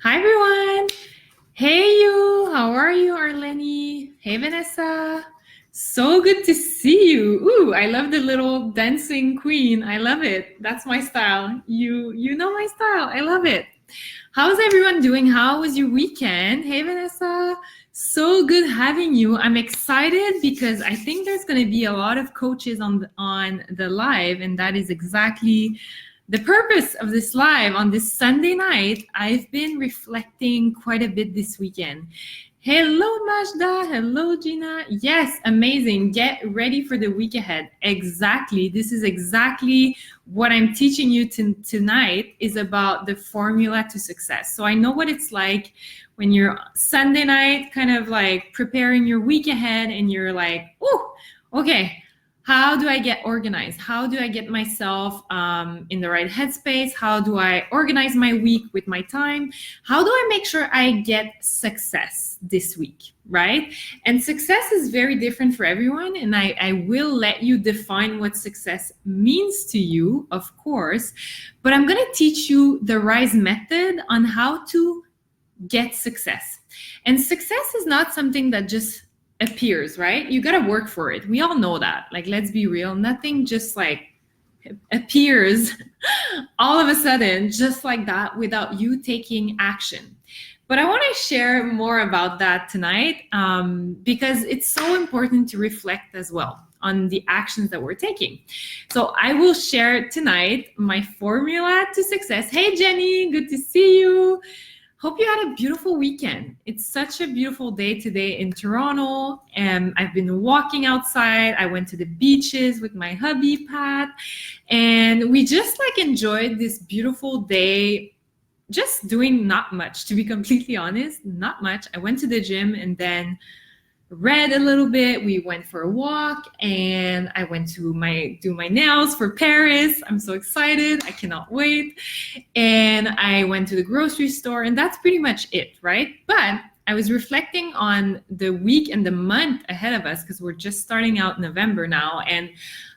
Hi, everyone. Hey, you. How are you, Arlene? Hey, Vanessa. So good to see you. Ooh, I love the little dancing queen. I love it. That's my style. You know my style. I love it. How's everyone doing? How was your weekend? Hey, Vanessa. So good having you. I'm excited because I think there's going to be a lot of coaches on the live, and that is exactly the purpose of this live on this Sunday night. I've been reflecting quite a bit this weekend. Hello, Majda. Hello, Gina. Yes, amazing. Get ready for the week ahead. Exactly. This is exactly what I'm teaching you tonight is about the formula to success. So I know what it's like when you're Sunday night, kind of like preparing your week ahead and you're like, oh, okay, how do I get organized? How do I get myself in the right headspace? How do I organize my week with my time? How do I make sure I get success this week, right? And success is very different for everyone. And I will let you define what success means to you, of course. But I'm going to teach you the RISE method on how to get success. And success is not something that just appears, right? You got to work for it. We all know that. Like, let's be real. Nothing just like appears all of a sudden, just like that, without you taking action. But I want to share more about that tonight because it's so important to reflect as well on the actions that we're taking. So I will share tonight my formula to success. Hey, Jenny, good to see you. Hope you had a beautiful weekend. It's such a beautiful day today in Toronto, and I've been walking outside. I went to the beaches with my hubby, Pat, and we just like enjoyed this beautiful day, just doing not much, to be completely honest, not much. I went to the gym and then read a little bit. We went for a walk and I went to do my nails for Paris. I'm so excited. I cannot wait. And I went to the grocery store and that's pretty much it, right? But I was reflecting on the week and the month ahead of us because we're just starting out November now. And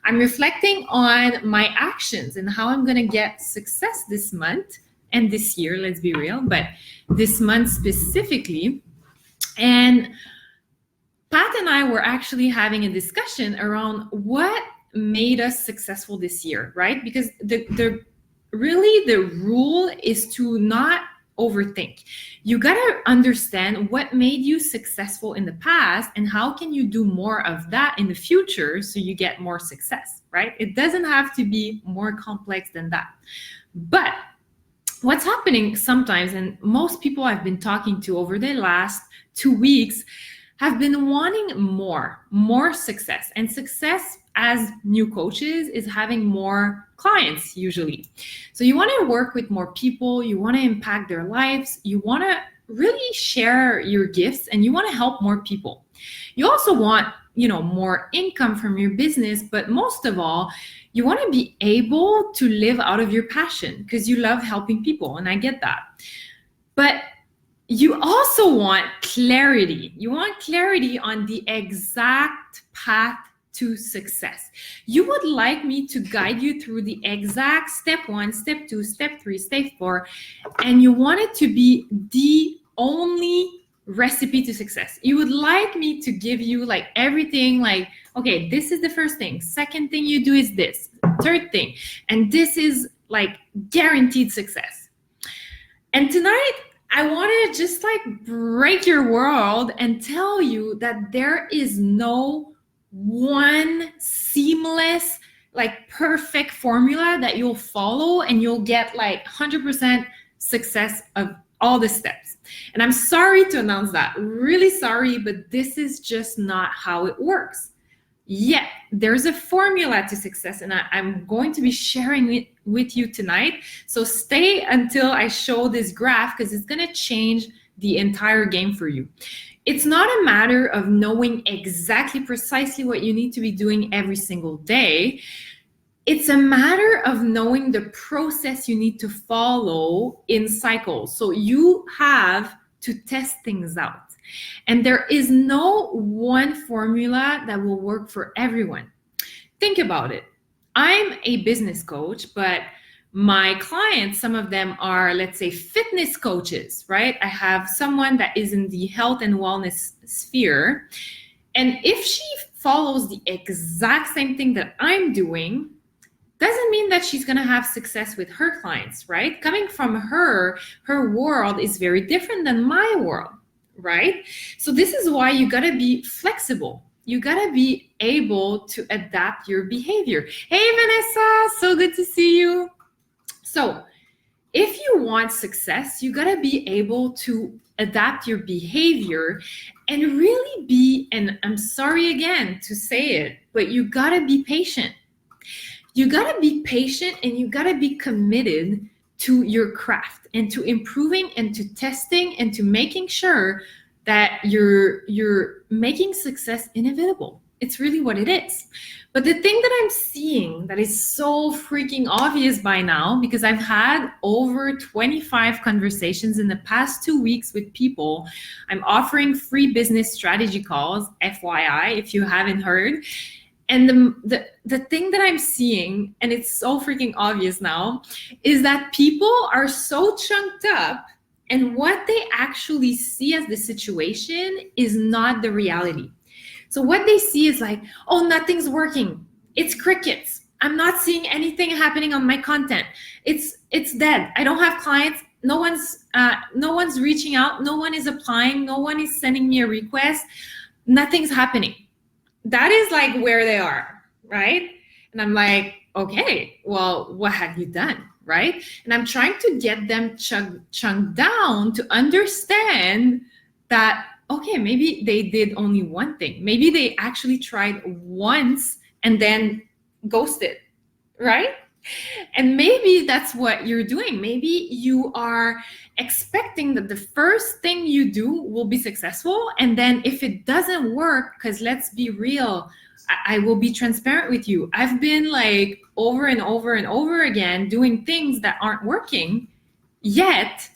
I'm reflecting on my actions and how I'm going to get success this month and this year, let's be real, but this month specifically. And Pat and I were actually having a discussion around what made us successful this year, right? Because the rule is to not overthink. You got to understand what made you successful in the past and how can you do more of that in the future so you get more success, right? It doesn't have to be more complex than that. But what's happening sometimes, and most people I've been talking to over the last 2 weeks have been wanting more success. And success as new coaches is having more clients usually. So you want to work with more people, you want to impact their lives, you want to really share your gifts and you want to help more people. You also want, more income from your business, but most of all, you want to be able to live out of your passion because you love helping people, and I get that. But you also want clarity. You want clarity on the exact path to success. You would like me to guide you through the exact step 1, step 2, step 3, step 4, and you want it to be the only recipe to success. You would like me to give you like everything, like, okay, this is the first thing. Second thing you do is this. Third thing. And this is like guaranteed success. And tonight, I want to just like break your world and tell you that there is no one seamless, like perfect formula that you'll follow and you'll get like 100% success of all the steps. And I'm sorry to announce that, really sorry, but this is just not how it works. Yet there's a formula to success, and I'm going to be sharing it with you tonight. So stay until I show this graph because it's going to change the entire game for you. It's not a matter of knowing exactly precisely what you need to be doing every single day. It's a matter of knowing the process you need to follow in cycles. So you have to test things out. And there is no one formula that will work for everyone. Think about it. I'm a business coach, but My clients, some of them are, let's say, fitness coaches, right? I have someone that is in the health and wellness sphere. And if she follows the exact same thing that I'm doing, doesn't mean that she's going to have success with her clients, right? Coming from her world is very different than my world, right? So this is why you got to be flexible. You got to be able to adapt your behavior. Hey, Vanessa, so good to see you. So if you want success, you got to be able to adapt your behavior and really be, and I'm sorry again to say it, but you got to be patient. You got to be patient and you got to be committed to your craft and to improving and to testing and to making sure that you're making success inevitable. It's really what it is. But the thing that I'm seeing that is so freaking obvious by now, because I've had over 25 conversations in the past 2 weeks with people. I'm offering free business strategy calls, FYI, if you haven't heard. And the thing that I'm seeing, and it's so freaking obvious now, is that people are so chunked up, and what they actually see as the situation is not the reality. So what they see is like, oh, nothing's working. It's crickets. I'm not seeing anything happening on my content. It's dead. I don't have clients. No one's reaching out. No one is applying. No one is sending me a request. Nothing's happening. That is like where they are, right? And I'm like, okay, well, what have you done, right? And I'm trying to get them chunked down to understand that, okay, maybe they did only one thing. Maybe they actually tried once and then ghosted, right? And maybe that's what you're doing. Maybe you are expecting that the first thing you do will be successful. And then if it doesn't work, because let's be real, I will be transparent with you. I've been like over and over and over again doing things that aren't working, yet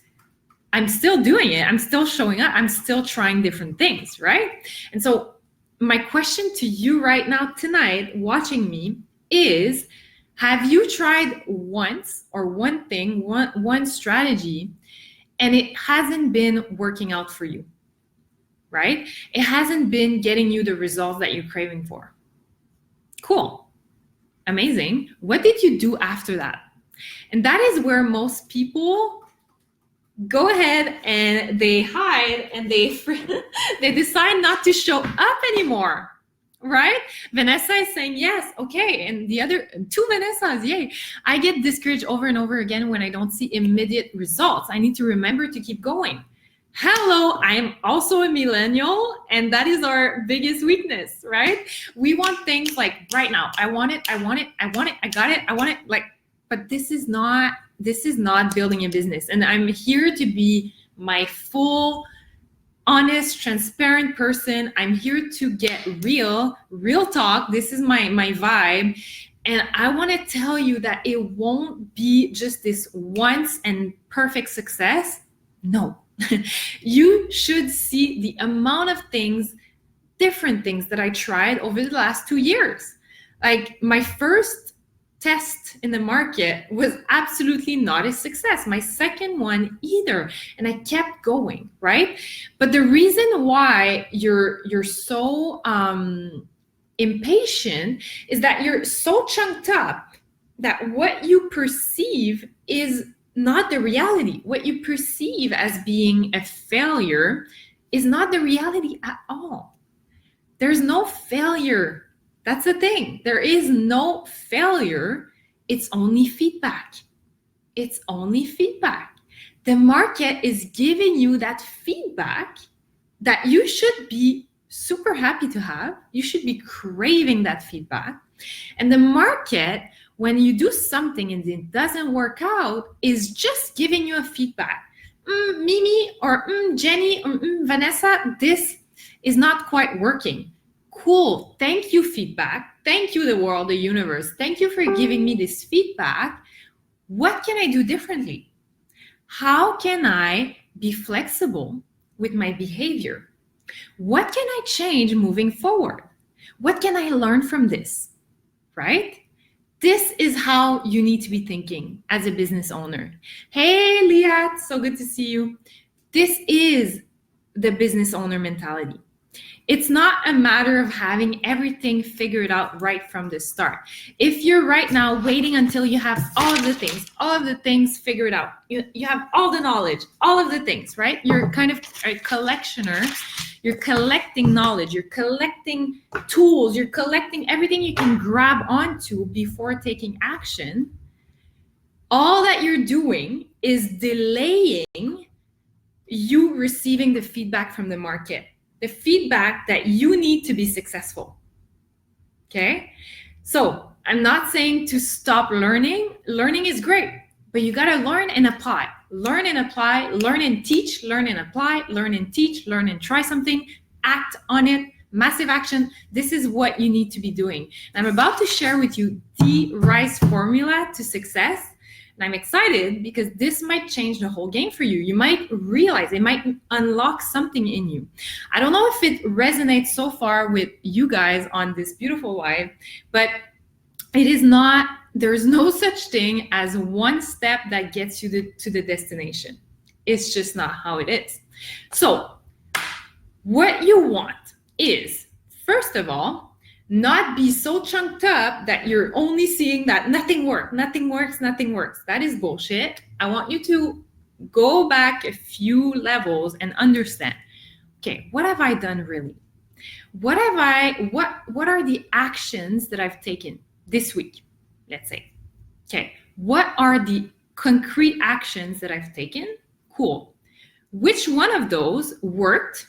I'm still doing it. I'm still showing up. I'm still trying different things, right? And so my question to you right now tonight, watching me, is, have you tried once or one thing, one strategy, and it hasn't been working out for you, right? It hasn't been getting you the results that you're craving for. Cool. Amazing. What did you do after that? And that is where most people go ahead and they hide and they decide not to show up anymore. Right? Vanessa is saying yes. Okay. And the other two Vanessas, yay. I get discouraged over and over again when I don't see immediate results. I need to remember to keep going. Hello, I'm also a millennial, and that is our biggest weakness, right? We want things like right now. I want it, I got it, I want it, like, but this is not building a business. And I'm here to be my full, honest, transparent person. I'm here to get real talk. This is my vibe. And I want to tell you that it won't be just this once and perfect success. No, you should see the amount of things, different things that I tried over the last 2 years. Like my first test in the market was absolutely not a success. My second one either. And I kept going, right? But the reason why you're so impatient is that you're so chunked up that what you perceive is not the reality. What you perceive as being a failure is not the reality at all. There's no failure. That's the thing. There is no failure. It's only feedback. It's only feedback. The market is giving you that feedback that you should be super happy to have. You should be craving that feedback. And the market, when you do something and it doesn't work out, is just giving you a feedback. Mimi or Jenny or Vanessa, this is not quite working. Cool. Thank you, feedback. Thank you, the world, the universe. Thank you for giving me this feedback. What can I do differently? How can I be flexible with my behavior? What can I change moving forward? What can I learn from this? Right? This is how you need to be thinking as a business owner. Hey, Liat, so good to see you. This is the business owner mentality. It's not a matter of having everything figured out right from the start. If you're right now waiting until you have all of the things figured out, you have all the knowledge, all of the things, right? You're kind of a collectioner. You're collecting knowledge, you're collecting tools, you're collecting everything you can grab onto before taking action. All that you're doing is delaying you receiving the feedback from the market, the feedback that you need to be successful. Okay? So I'm not saying to stop learning. Learning is great, but you got to learn and apply. Learn and apply, learn and teach, learn and apply, learn and teach, learn and try something, act on it, massive action. This is what you need to be doing. And I'm about to share with you the RISE formula to success. And I'm excited because this might change the whole game for you. You might realize, it might unlock something in you. I don't know if it resonates so far with you guys on this beautiful live, but it is not, there's no such thing as one step that gets you to the destination. It's just not how it is. So what you want is, first of all, not be so chunked up that you're only seeing that nothing works. That is bullshit. I want you to go back a few levels and understand, okay, what have I done really? What are the actions that I've taken this week, let's say? Okay, what are the concrete actions that I've taken? Cool. Which one of those worked?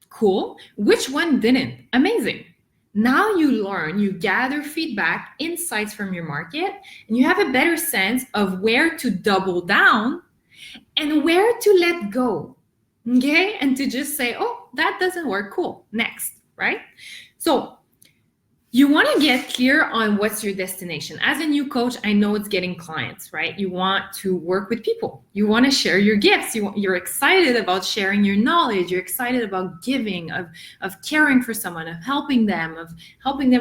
Cool. Which one didn't? Amazing. Now you learn, you gather feedback, insights from your market, and you have a better sense of where to double down and where to let go. Okay? And to just say, oh, that doesn't work. Cool. Next, right? So you want to get clear on what's your destination. As a new coach, I know it's getting clients, right? You want to work with people. You want to share your gifts. You're excited about sharing your knowledge. You're excited about giving, of caring for someone, of helping them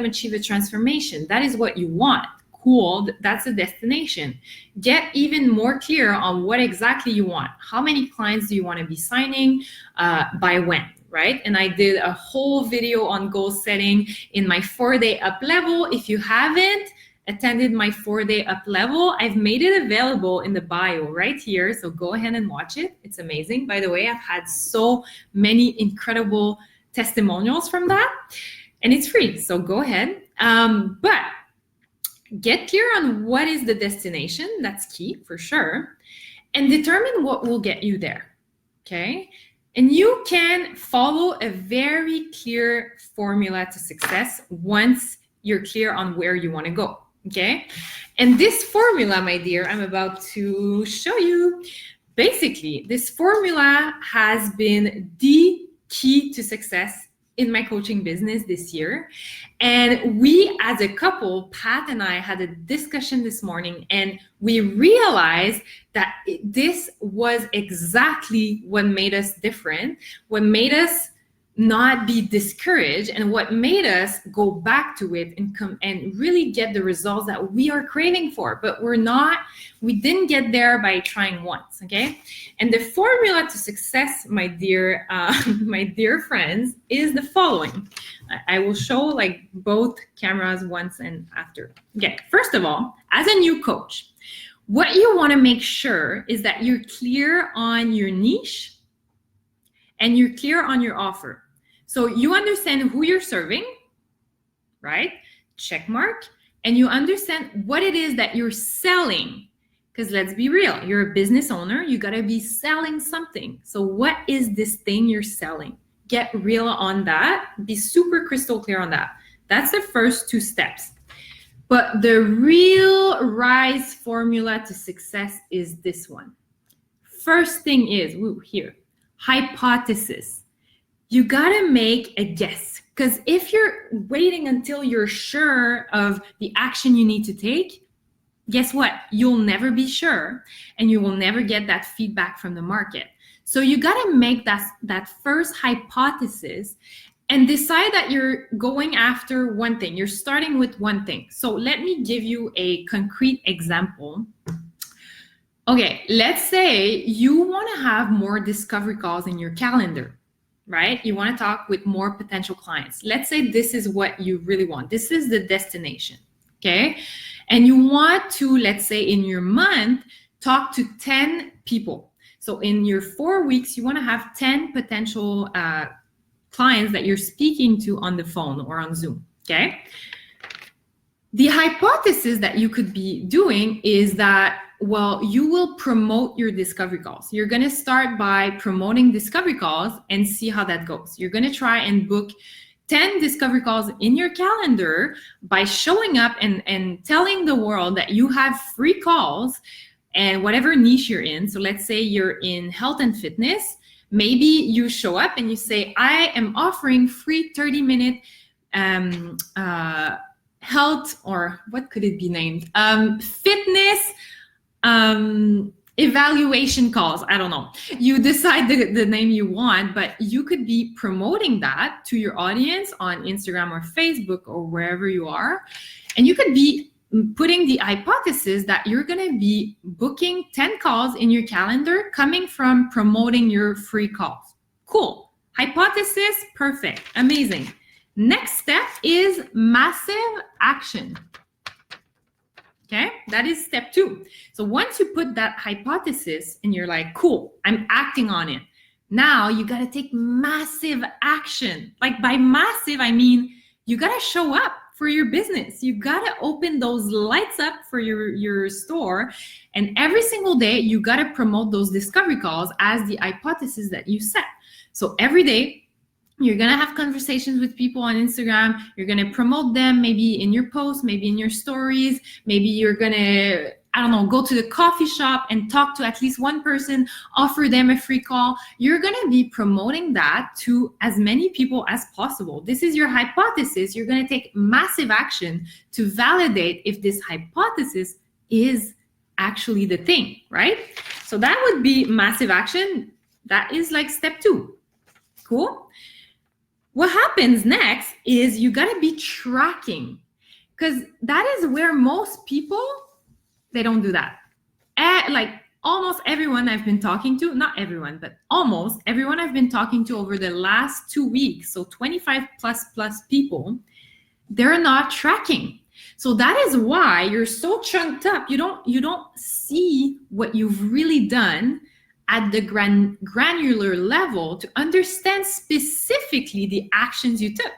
achieve a transformation. That is what you want. Cool. That's a destination. Get even more clear on what exactly you want. How many clients do you want to be signing? By when? Right? And I did a whole video on goal setting in my 4-day up level. If you haven't attended my 4-day up level, I've made it available in the bio right here. So go ahead and watch it. It's amazing. By the way, I've had so many incredible testimonials from that, and it's free. So go ahead. But get clear on what is the destination. That's key for sure. And determine what will get you there. Okay. And you can follow a very clear formula to success once you're clear on where you want to go, okay? And this formula, my dear, I'm about to show you. Basically, this formula has been the key to success in my coaching business this year. And we, as a couple, Pat and I had a discussion this morning, and we realized that this was exactly what made us different, what made us not be discouraged, and what made us go back to it and come and really get the results that we are craving for. But we didn't get there by trying once, okay? And the formula to success, my dear friends, is the following. I will show like both cameras once and after. Okay, first of all, as a new coach, what you want to make sure is that you're clear on your niche and you're clear on your offer. So you understand who you're serving, right? Check mark. And you understand what it is that you're selling. Because let's be real, you're a business owner, you got to be selling something. So what is this thing you're selling? Get real on that. Be super crystal clear on that. That's the first 2 steps. But the real RISE formula to success is this one. First thing is, here, hypothesis. You gotta make a guess, because if you're waiting until you're sure of the action you need to take, guess what? You'll never be sure, and you will never get that feedback from the market. So you gotta make that first hypothesis and decide that you're going after one thing. You're starting with one thing. So let me give you a concrete example. Okay, let's say you want to have more discovery calls in your calendar, right? You want to talk with more potential clients. Let's say this is what you really want. This is the destination, okay? And you want to, let's say in your month, talk to 10 people. So in your 4 weeks, you want to have 10 potential clients that you're speaking to on the phone or on Zoom, okay? The hypothesis that you could be doing is that, well, you will promote your discovery calls. You're going to start by promoting discovery calls and see how that goes. You're going to try and book 10 discovery calls in your calendar by showing up and telling the world that you have free calls and whatever niche you're in. So let's say you're in health and fitness. Maybe you show up and you say, I am offering free 30-minute health, or what could it be named? Fitness evaluation calls. I don't know. You decide the name you want, but you could be promoting that to your audience on Instagram or Facebook or wherever you are. And you could be putting the hypothesis that you're going to be booking 10 calls in your calendar coming from promoting your free calls. Cool. Hypothesis, perfect. Amazing. Next step is massive action. Okay, that is step 2. So once you put that hypothesis and you're like, cool, I'm acting on it. Now you got to take massive action. Like by massive, I mean, you got to show up for your business. You got to open those lights up for your store. And every single day, you got to promote those discovery calls as the hypothesis that you set. So every day, you're going to have conversations with people on Instagram. You're going to promote them maybe in your posts, maybe in your stories. Maybe you're going to, I don't know, go to the coffee shop and talk to at least one person, offer them a free call. You're going to be promoting that to as many people as possible. This is your hypothesis. You're going to take massive action to validate if this hypothesis is actually the thing, right? So that would be massive action. That is like step 2. Cool. What happens next is you got to be tracking, because that is where most people, they don't do that. Like almost everyone I've been talking to, not everyone, but almost everyone I've been talking to over the last 2 weeks, so 25 plus people, they're not tracking. So that is why you're so chunked up. You don't see what you've really done at the granular level to understand specifically the actions you took.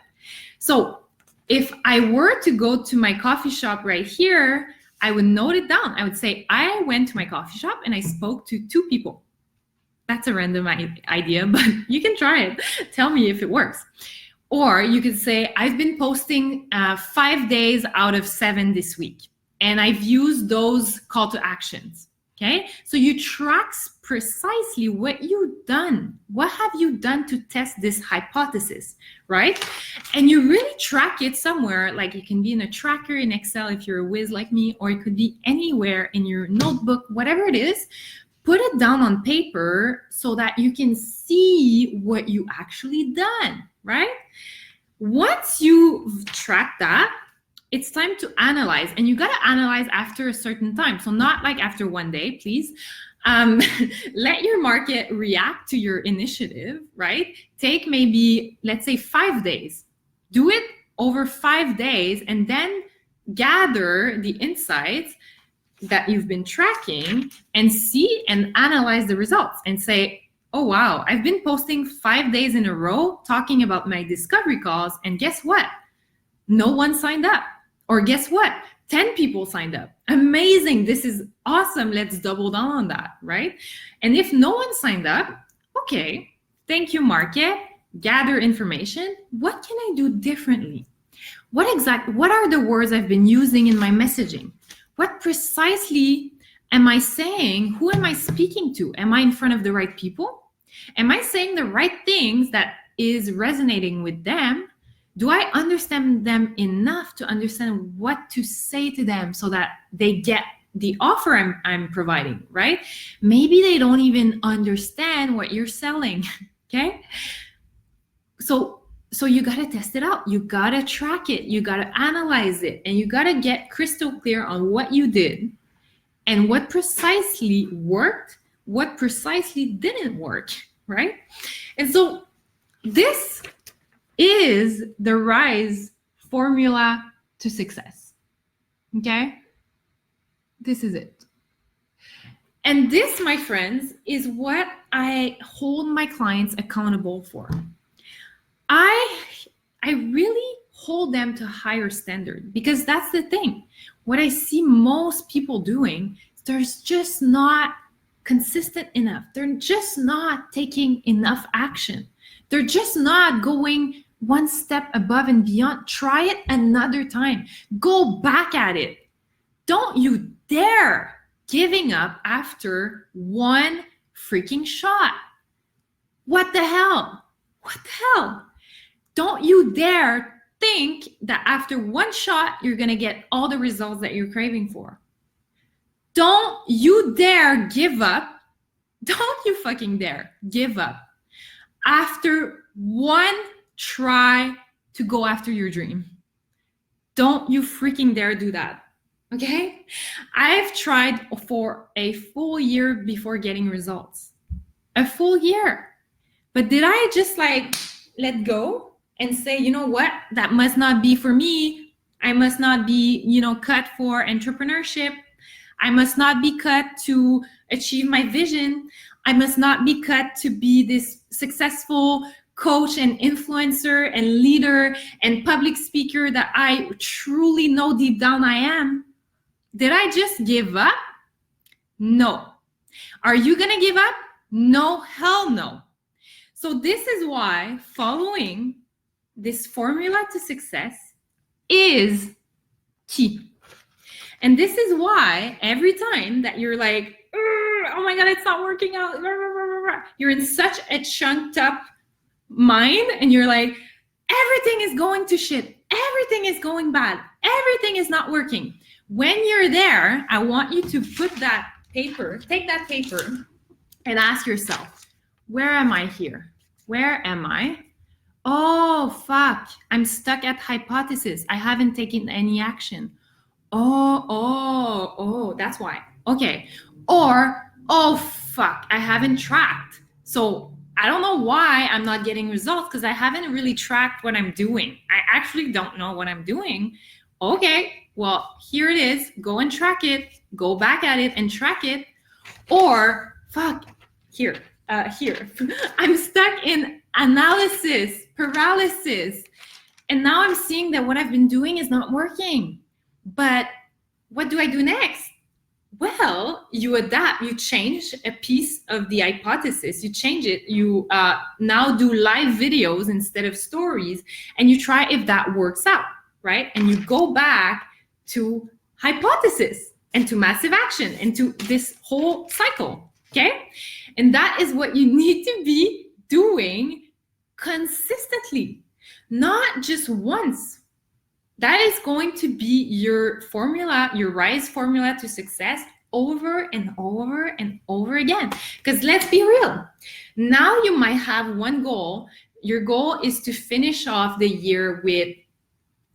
So if I were to go to my coffee shop right here, I would note it down. I would say, I went to my coffee shop and I spoke to 2 people. That's a random idea, but you can try it. Tell me if it works. Or you could say, I've been posting 5 days out of 7 this week, and I've used those call to actions. Okay, so you track precisely what you've done. What have you done to test this hypothesis, right? And you really track it somewhere, like it can be in a tracker in Excel if you're a whiz like me, or it could be anywhere in your notebook, whatever it is. Put it down on paper so that you can see what you actually done, right? Once you've tracked that, it's time to analyze, and you got to analyze after a certain time. So not like after 1 day, please. Let your market react to your initiative, right? Take maybe, let's say 5 days. Do it over 5 days and then gather the insights that you've been tracking and see and analyze the results and say, oh, wow, I've been posting 5 days in a row talking about my discovery calls, and guess what? No one signed up. Or guess what? 10 people signed up. Amazing. This is awesome. Let's double down on that, right? And if no one signed up, okay, thank you, market. Gather information. What can I do differently? What are the words I've been using in my messaging? What precisely am I saying? Who am I speaking to? Am I in front of the right people? Am I saying the right things that is resonating with them? Do I understand them enough to understand what to say to them so that they get the offer I'm providing, right? Maybe they don't even understand what you're selling, okay? So So you got to test it out. You got to track it. You got to analyze it. And you got to get crystal clear on what you did and what precisely worked, what precisely didn't work, right? And so this is the RISE formula to success, okay? This is it. And this, my friends, is what I hold my clients accountable for. I really hold them to higher standard, because that's the thing. What I see most people doing, they're just not consistent enough. They're just not taking enough action. They're just not going one step above and beyond. Try it another time. Go back at it. Don't you dare giving up after one freaking shot. What the hell? What the hell? Don't you dare think that after one shot, you're going to get all the results that you're craving for. Don't you dare give up. Don't you fucking dare give up after one try to go after your dream. Don't you freaking dare do that. Okay? I've tried for a full year before getting results. A full year. But did I just let go and say, you know what? That must not be for me. I must not be, cut for entrepreneurship. I must not be cut to achieve my vision. I must not be cut to be this successful coach and influencer and leader and public speaker that I truly know deep down I am. Did I just give up? No. Are you going to give up? No, hell no. So this is why following this formula to success is key. And this is why every time that you're like, oh my God, it's not working out, you're in such a chunked up mind and you're like, everything is going to shit. Everything is going bad. Everything is not working. When you're there, I want you to put that paper, take that paper and ask yourself, where am I here? Where am I? Oh, fuck. I'm stuck at hypothesis. I haven't taken any action. Oh, that's why. Okay. Or, oh, fuck. I haven't tracked. So I don't know why I'm not getting results because I haven't really tracked what I'm doing. I actually don't know what I'm doing. Okay. Well, here it is. Go and track it. Go back at it and track it. Or, fuck, here. I'm stuck in analysis, paralysis. And now I'm seeing that what I've been doing is not working. But what do I do next? Well, you adapt, you change a piece of the hypothesis, you change it, you now do live videos instead of stories, and you try if that works out, right? And you go back to hypothesis and to massive action and to this whole cycle, okay? And that is what you need to be doing consistently, not just once. That is going to be your formula, your RISE formula to success over and over and over again. Because let's be real. Now you might have one goal. Your goal is to finish off the year with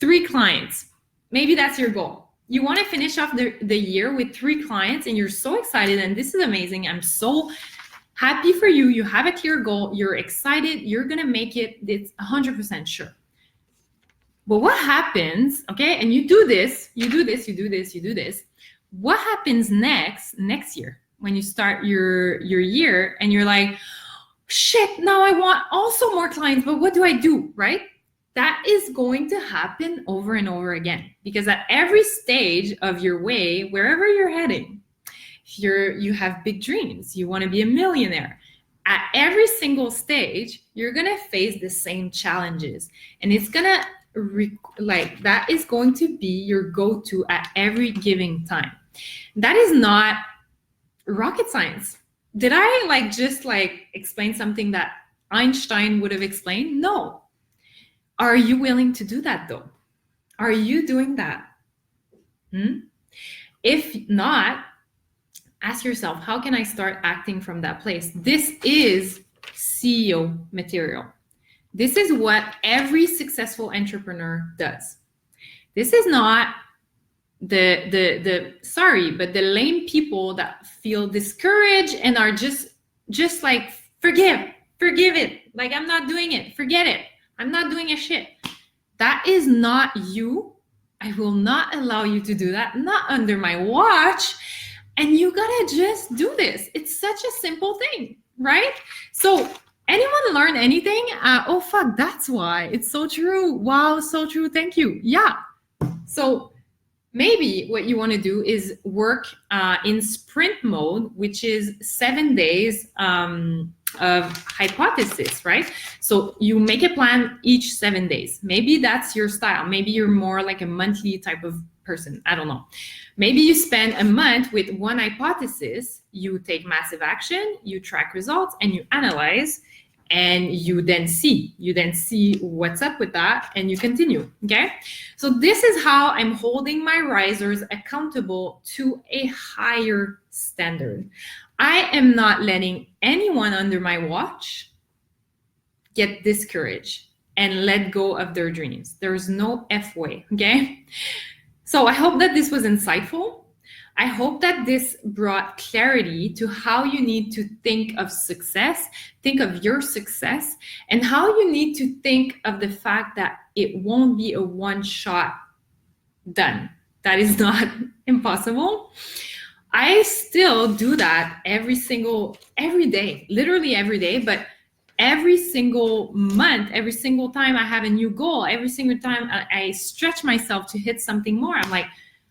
3 clients. Maybe that's your goal. You want to finish off the year with 3 clients and you're so excited and this is amazing. I'm so happy for you. You have a clear goal. You're excited. You're going to make it. It's 100% sure. But what happens, okay, and you do this. What happens next year when you start your year and you're like, shit, now I want also more clients, but what do I do, right? That is going to happen over and over again because at every stage of your way, wherever you're heading, you have big dreams, you want to be a millionaire. At every single stage, you're going to face the same challenges and it's going to that is going to be your go-to at every given time. That is not rocket science. Did I just explain something that Einstein would have explained? No. Are you willing to do that though? Are you doing that? If not, ask yourself, how can I start acting from that place? This is CEO material. This is what every successful entrepreneur does. This is not the sorry, but the lame people that feel discouraged and are just like, forgive it. Like, I'm not doing it. Forget it. I'm not doing a shit. That is not you. I will not allow you to do that. Not under my watch. And you gotta just do this. It's such a simple thing, right? So anyone learn anything? Oh, fuck, that's why. It's so true. Wow, so true. Thank you. Yeah. So maybe what you want to do is work in sprint mode, which is 7 days of hypothesis, right? So you make a plan each 7 days. Maybe that's your style. Maybe you're more like a monthly type of person. I don't know. Maybe you spend a month with one hypothesis, you take massive action, you track results, and you analyze, and you then see what's up with that, and you continue. Okay, so this is how I'm holding my risers accountable to a higher standard. I am not letting anyone under my watch get discouraged and let go of their dreams. There's no F way. Okay, so I hope that this was insightful. I hope that this brought clarity to how you need to think of success, think of your success, and how you need to think of the fact that it won't be a one-shot done. That is not impossible. I still do that every day, literally every day, but every single month, every single time I have a new goal, every single time I stretch myself to hit something more, I'm like,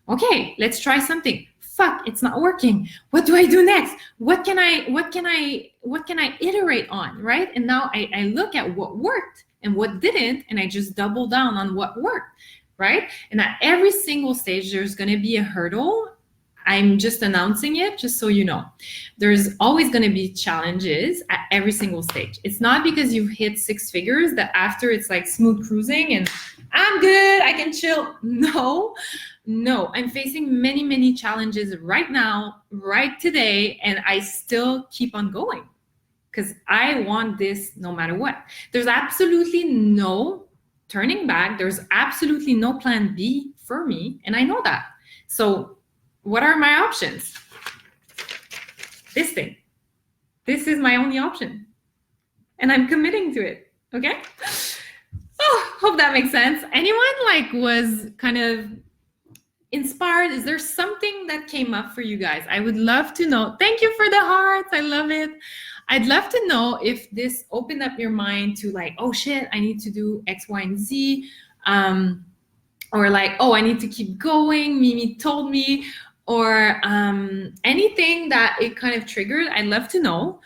okay, let's try something. Fuck, it's not working. What do I do next? What can I iterate on, right? And now I look at what worked and what didn't, and I just double down on what worked, right? And at every single stage, there's going to be a hurdle. I'm just announcing it just so you know. There's always going to be challenges at every single stage. It's not because you've hit 6 figures that after it's like smooth cruising and I'm good, I can chill. No, I'm facing many, many challenges right now, right today, and I still keep on going because I want this no matter what. There's absolutely no turning back. There's absolutely no plan B for me, and I know that. So what are my options? This thing. This is my only option, and I'm committing to it, okay? Oh, hope that makes sense. Anyone was kind of inspired? Is there something that came up for you guys? I would love to know. Thank you for the hearts. I love it. I'd love to know if this opened up your mind to like, oh shit, I need to do X, Y, and Z. Or like, oh, I need to keep going. Mimi told me. Or anything that it kind of triggered. I'd love to know.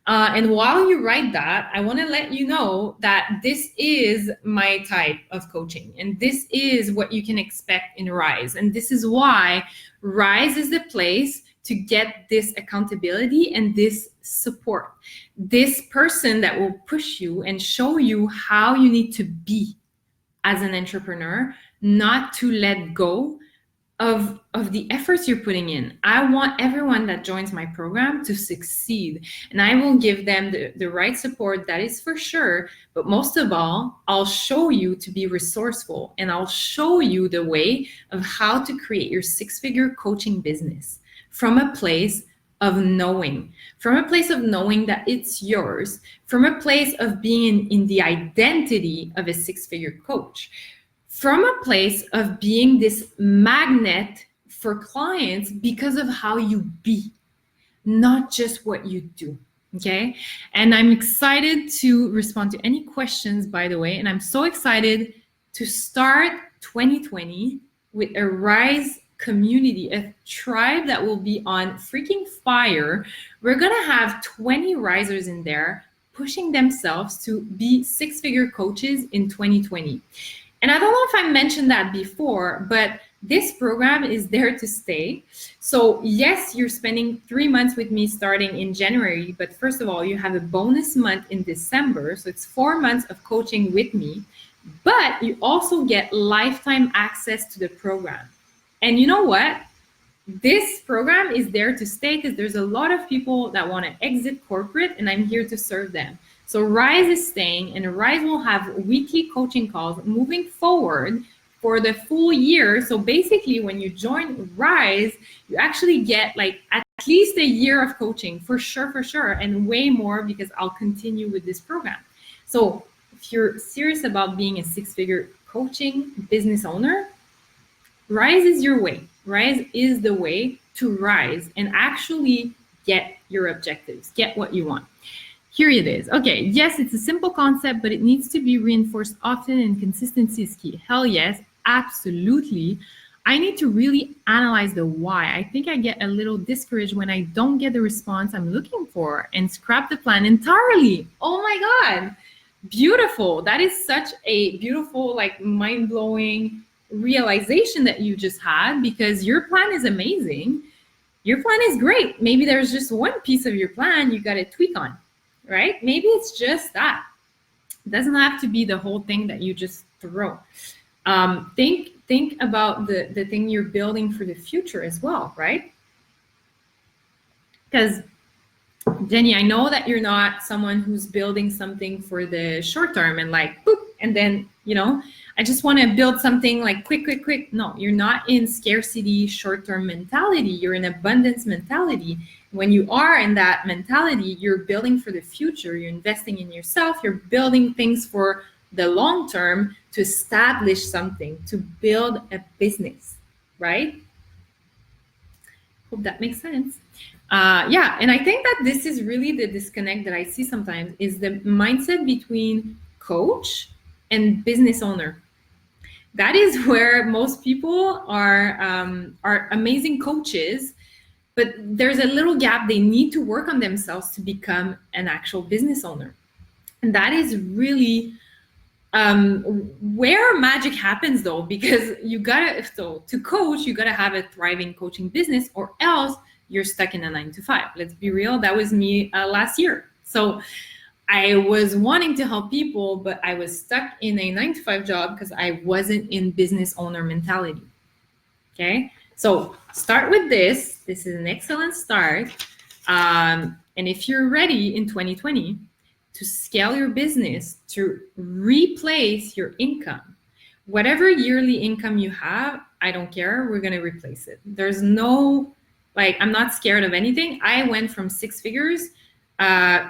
And while you write that, I want to let you know that this is my type of coaching, and this is what you can expect in Rise. And this is why Rise is the place to get this accountability and this support. This person that will push you and show you how you need to be as an entrepreneur, not to let go of the efforts you're putting in. I want everyone that joins my program to succeed, and I will give them the right support, that is for sure. But most of all, I'll show you to be resourceful, and I'll show you the way of how to create your 6-figure coaching business from a place of knowing, that it's yours, from a place of being in the identity of a 6-figure coach, from a place of being this magnet for clients because of how you be, not just what you do, okay? And I'm excited to respond to any questions, by the way, and I'm so excited to start 2020 with a Rise community, a tribe that will be on freaking fire. We're gonna have 20 risers in there pushing themselves to be 6-figure coaches in 2020. And I don't know if I mentioned that before, but this program is there to stay. So yes, you're spending 3 months with me starting in January, but first of all, you have a bonus month in December. So it's 4 months of coaching with me, but you also get lifetime access to the program. And you know what? This program is there to stay because there's a lot of people that want to exit corporate, and I'm here to serve them. So Rise is staying, and Rise will have weekly coaching calls moving forward for the full year. So basically, when you join Rise, you actually get like at least a year of coaching for sure, and way more because I'll continue with this program. So if you're serious about being a six-figure coaching business owner, Rise is your way. Rise is the way to rise and actually get your objectives, get what you want. Here it is. Okay, yes, it's a simple concept, but it needs to be reinforced often, and consistency is key. Hell yes, absolutely. I need to really analyze the why. I think I get a little discouraged when I don't get the response I'm looking for and scrap the plan entirely. Oh my God. Beautiful. That is such a beautiful, like mind-blowing realization that you just had, because your plan is amazing. Your plan is great. Maybe there's just one piece of your plan you got to tweak on, right? Maybe it's just that. It doesn't have to be the whole thing that you just throw. Think about the thing you're building for the future as well, right? Because Jenny, I know that you're not someone who's building something for the short term and like boop, and then, I just want to build something like quick. No, you're not in scarcity short-term mentality. You're in abundance mentality. When you are in that mentality, you're building for the future. You're investing in yourself. You're building things for the long term to establish something, to build a business, right? Hope that makes sense. Yeah, and I think that this is really the disconnect that I see sometimes, is the mindset between coach and business owner. That is where most people are amazing coaches, but there's a little gap. They need to work on themselves to become an actual business owner. And that is really where magic happens, though, because to coach, you gotta have a thriving coaching business, or else you're stuck in a 9-to-5. Let's be real. That was me last year. So I was wanting to help people, but I was stuck in a 9-to-5 job because I wasn't in business owner mentality. Okay. So start with this. This is an excellent start. And if you're ready in 2020 to scale your business, to replace your income, whatever yearly income you have, I don't care. We're going to replace it. There's no, I'm not scared of anything. I went from 6 figures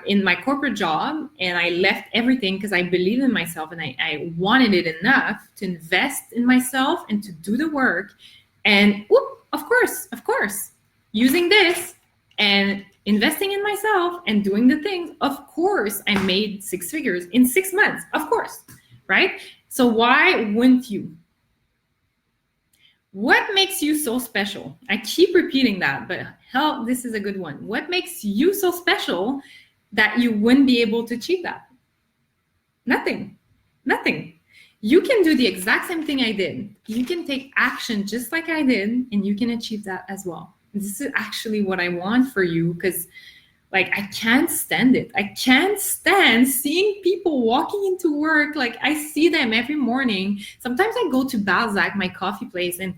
in my corporate job, and I left everything because I believed in myself, and I wanted it enough to invest in myself and to do the work. And of course, using this and investing in myself and doing the things, of course, I made 6 figures in 6 months, of course, right? So why wouldn't you? What makes you so special? I keep repeating that, but hell, this is a good one. What makes you so special that you wouldn't be able to achieve that? Nothing. You can do the exact same thing I did. You can take action just like I did, and you can achieve that as well. This is actually what I want for you, because I can't stand it. I can't stand seeing people walking into work. I see them every morning. Sometimes I go to Balzac, my coffee place, and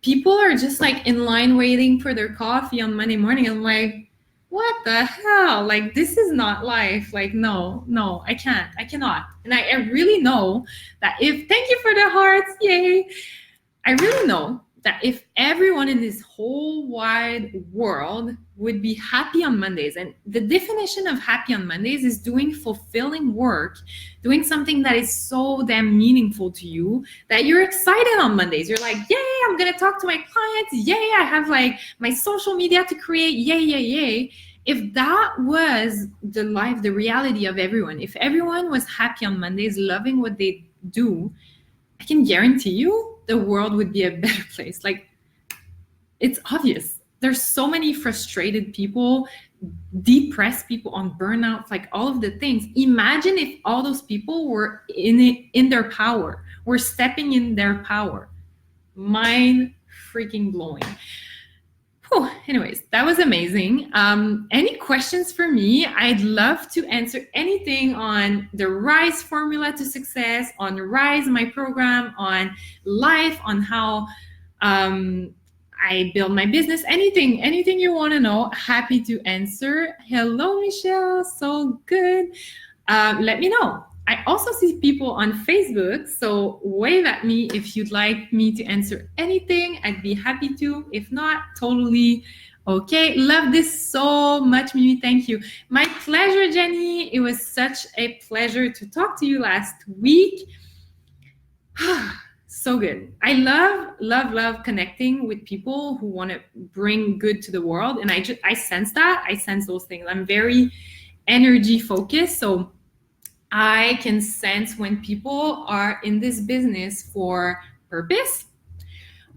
people are just in line waiting for their coffee on Monday morning. I'm like, what the hell? This is not life. No, I can't. I cannot. And I really know that thank you for the hearts. Yay. I really know that if everyone in this whole wide world would be happy on Mondays, and the definition of happy on Mondays is doing fulfilling work, doing something that is so damn meaningful to you that you're excited on Mondays. You're like, yay, I'm going to talk to my clients. Yay, I have my social media to create. Yay. If that was the life, the reality of everyone, if everyone was happy on Mondays, loving what they do, I can guarantee you the world would be a better place. It's obvious. There's so many frustrated people, depressed people, on burnout, all of the things. Imagine if all those people were in their power, were stepping in their power. Mind freaking blowing. Whew. Anyways, that was amazing. Any questions for me? I'd love to answer anything on the RISE formula to success, on RISE, my program, on life, on how I build my business, anything you want to know, happy to answer. Hello, Michelle. So good. let me know. I also see people on Facebook, so wave at me if you'd like me to answer anything. I'd be happy to. If not, totally okay. Love this so much, Mimi. Thank you. My pleasure, Jenny. It was such a pleasure to talk to you last week. So good. I love connecting with people who want to bring good to the world, and I sense that. I sense those things. I'm very energy focused, so I can sense when people are in this business for purpose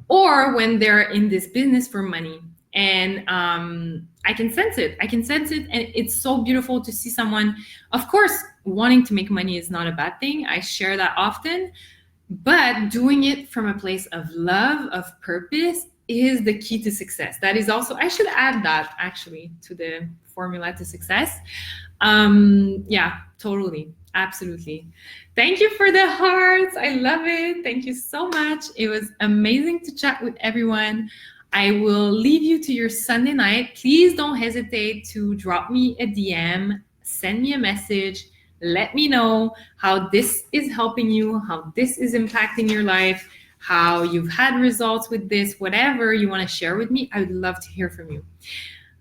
or when they're in this business for money. And I can sense it. And it's so beautiful to see someone, of course, wanting to make money is not a bad thing. I share that often, but doing it from a place of love, of purpose, is the key to success. That is also, I should add that actually to the formula to success. Yeah, totally. Absolutely. Thank you for the hearts. I love it. Thank you so much. It was amazing to chat with everyone. I will leave you to your Sunday night. Please don't hesitate to drop me a DM, send me a message, let me know how this is helping you, how this is impacting your life, how you've had results with this, whatever you want to share with me. I would love to hear from you.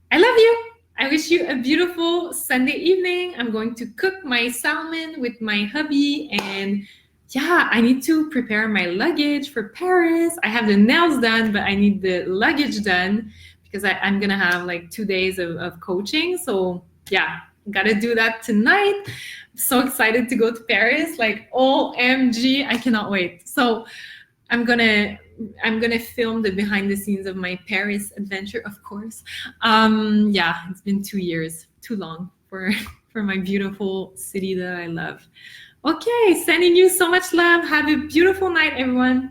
I love you. I wish you a beautiful Sunday evening. I'm going to cook my salmon with my hubby, and yeah, I need to prepare my luggage for Paris. I have the nails done, but I need the luggage done because I'm gonna have like 2 days of coaching. So yeah, gotta do that tonight. I'm so excited to go to Paris. Like OMG, I cannot wait. So I'm gonna film the behind the scenes of my Paris adventure, of course. Yeah, it's been 2 years, too long for my beautiful city that I love. Okay, sending you so much love. Have a beautiful night, everyone.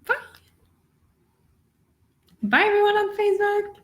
Bye. Bye, everyone on Facebook.